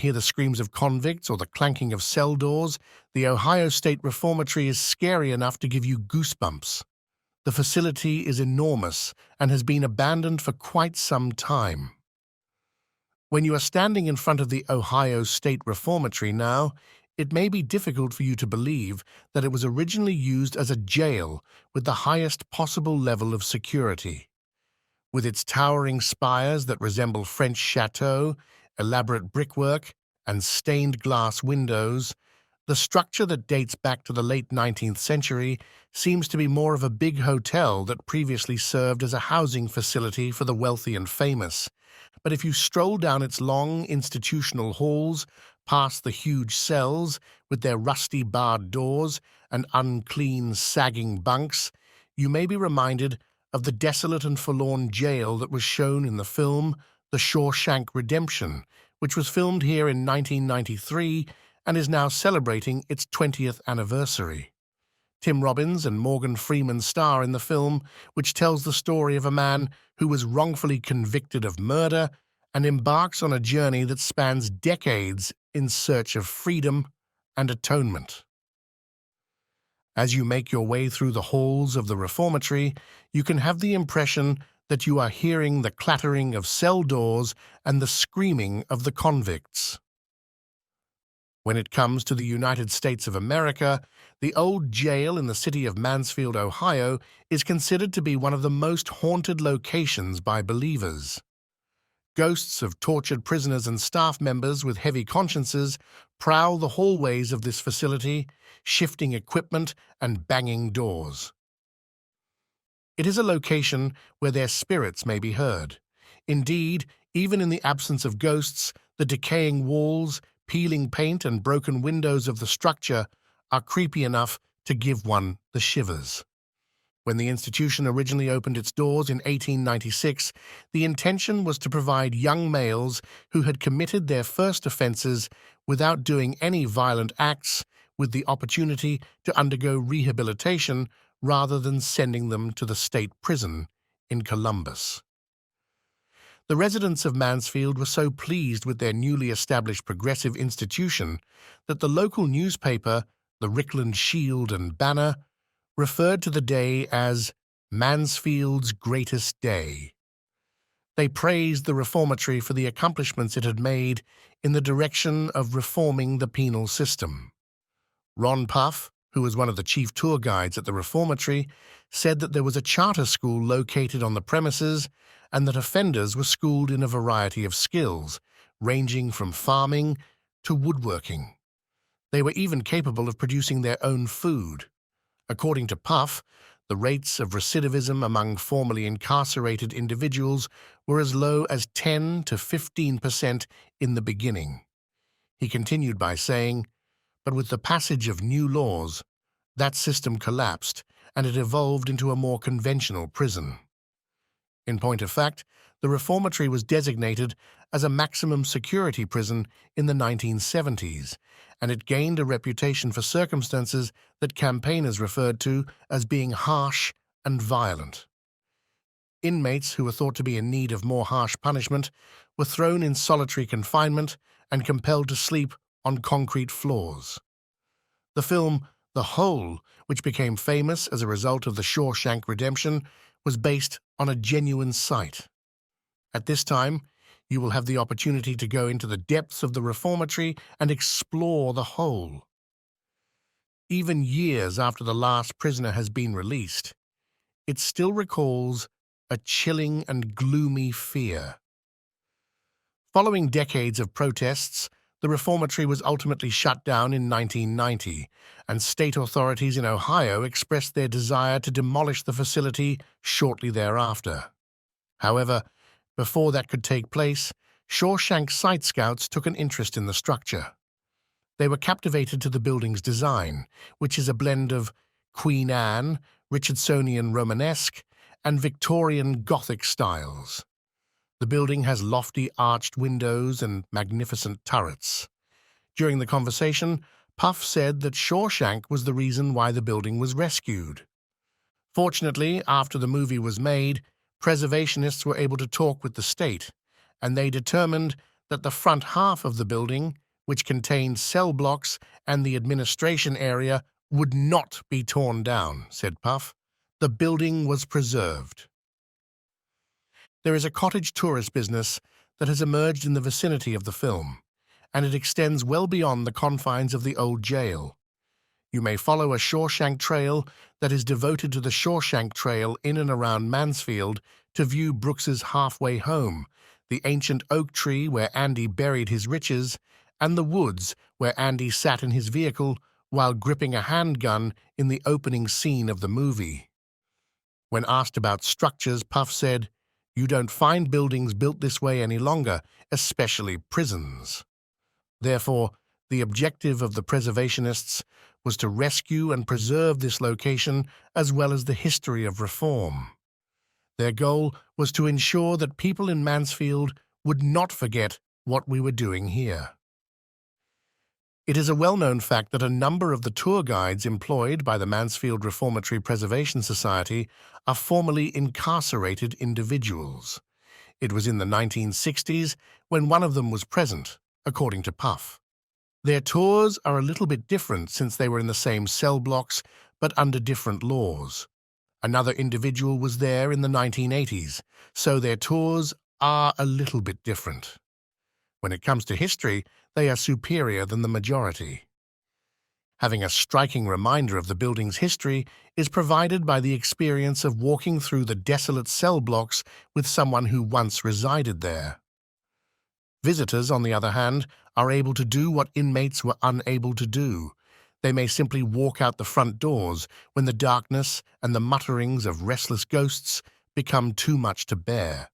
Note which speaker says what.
Speaker 1: hear the screams of convicts or the clanking of cell doors, the Ohio State Reformatory is scary enough to give you goosebumps. The facility is enormous and has been abandoned for quite some time. When you are standing in front of the Ohio State Reformatory now, it may be difficult for you to believe that it was originally used as a jail with the highest possible level of security. With its towering spires that resemble French chateaux, elaborate brickwork, and stained glass windows, the structure that dates back to the late 19th century seems to be more of a big hotel that previously served as a housing facility for the wealthy and famous. But if you stroll down its long institutional halls, past the huge cells with their rusty barred doors and unclean, sagging bunks, you may be reminded of the desolate and forlorn jail that was shown in the film The Shawshank Redemption, which was filmed here in 1993 and is now celebrating its 20th anniversary. Tim Robbins and Morgan Freeman star in the film, which tells the story of a man who was wrongfully convicted of murder and embarks on a journey that spans decades in search of freedom and atonement. As you make your way through the halls of the reformatory, you can have the impression that you are hearing the clattering of cell doors and the screaming of the convicts. When it comes to the United States of America, the old jail in the city of Mansfield, Ohio, is considered to be one of the most haunted locations by believers. Ghosts of tortured prisoners and staff members with heavy consciences prowl the hallways of this facility, shifting equipment and banging doors. It is a location where their spirits may be heard. Indeed, even in the absence of ghosts, the decaying walls, peeling paint, and broken windows of the structure are creepy enough to give one the shivers. When the institution originally opened its doors in 1896, the intention was to provide young males who had committed their first offenses without doing any violent acts with the opportunity to undergo rehabilitation rather than sending them to the state prison in Columbus. The residents of Mansfield were so pleased with their newly established progressive institution that the local newspaper, the Richland Shield and Banner, referred to the day as Mansfield's greatest day. They praised the reformatory for the accomplishments it had made in the direction of reforming the penal system. Ron Puff, who was one of the chief tour guides at the reformatory, said that there was a charter school located on the premises and that offenders were schooled in a variety of skills, ranging from farming to woodworking. They were even capable of producing their own food. According to Puff, the rates of recidivism among formerly incarcerated individuals were as low as 10 to 15% in the beginning. He continued by saying, "But with the passage of new laws, that system collapsed and it evolved into a more conventional prison." In point of fact, the reformatory was designated as a maximum security prison in the 1970s, and it gained a reputation for circumstances that campaigners referred to as being harsh and violent. Inmates who were thought to be in need of more harsh punishment were thrown in solitary confinement and compelled to sleep on concrete floors. The film The Hole, which became famous as a result of the Shawshank Redemption, was based on a genuine site. At this time, you will have the opportunity to go into the depths of the reformatory and explore the hole. Even years after the last prisoner has been released, it still recalls a chilling and gloomy fear. Following decades of protests, the reformatory was ultimately shut down in 1990, and state authorities in Ohio expressed their desire to demolish the facility shortly thereafter. However, before that could take place, Shawshank site scouts took an interest in the structure. They were captivated to the building's design, which is a blend of Queen Anne, Richardsonian Romanesque, and Victorian Gothic styles. The building has lofty arched windows and magnificent turrets. During the conversation, Puff said that Shawshank was the reason why the building was rescued. Fortunately, after the movie was made, preservationists were able to talk with the state, and they determined that the front half of the building, which contained cell blocks and the administration area, would not be torn down, said Puff. The building was preserved. There is a cottage tourist business that has emerged in the vicinity of the film, and it extends well beyond the confines of the old jail. You may follow a Shawshank trail that is devoted to the Shawshank Trail in and around Mansfield to view Brooks's halfway home, the ancient oak tree where Andy buried his riches, and the woods where Andy sat in his vehicle while gripping a handgun in the opening scene of the movie. When asked about structures, Puff said, "You don't find buildings built this way any longer, especially prisons." Therefore, the objective of the preservationists was to rescue and preserve this location as well as the history of reform. Their goal was to ensure that people in Mansfield would not forget what we were doing here. It is a well-known fact that a number of the tour guides employed by the Mansfield Reformatory Preservation Society are formerly incarcerated individuals. It was in the 1960s when one of them was present, according to Puff. Their tours are a little bit different since they were in the same cell blocks but under different laws. Another individual was there in the 1980s, so their tours are a little bit different. When it comes to history, they are superior than the majority. Having a striking reminder of the building's history is provided by the experience of walking through the desolate cell blocks with someone who once resided there. Visitors, on the other hand, are able to do what inmates were unable to do. They may simply walk out the front doors when the darkness and the mutterings of restless ghosts become too much to bear.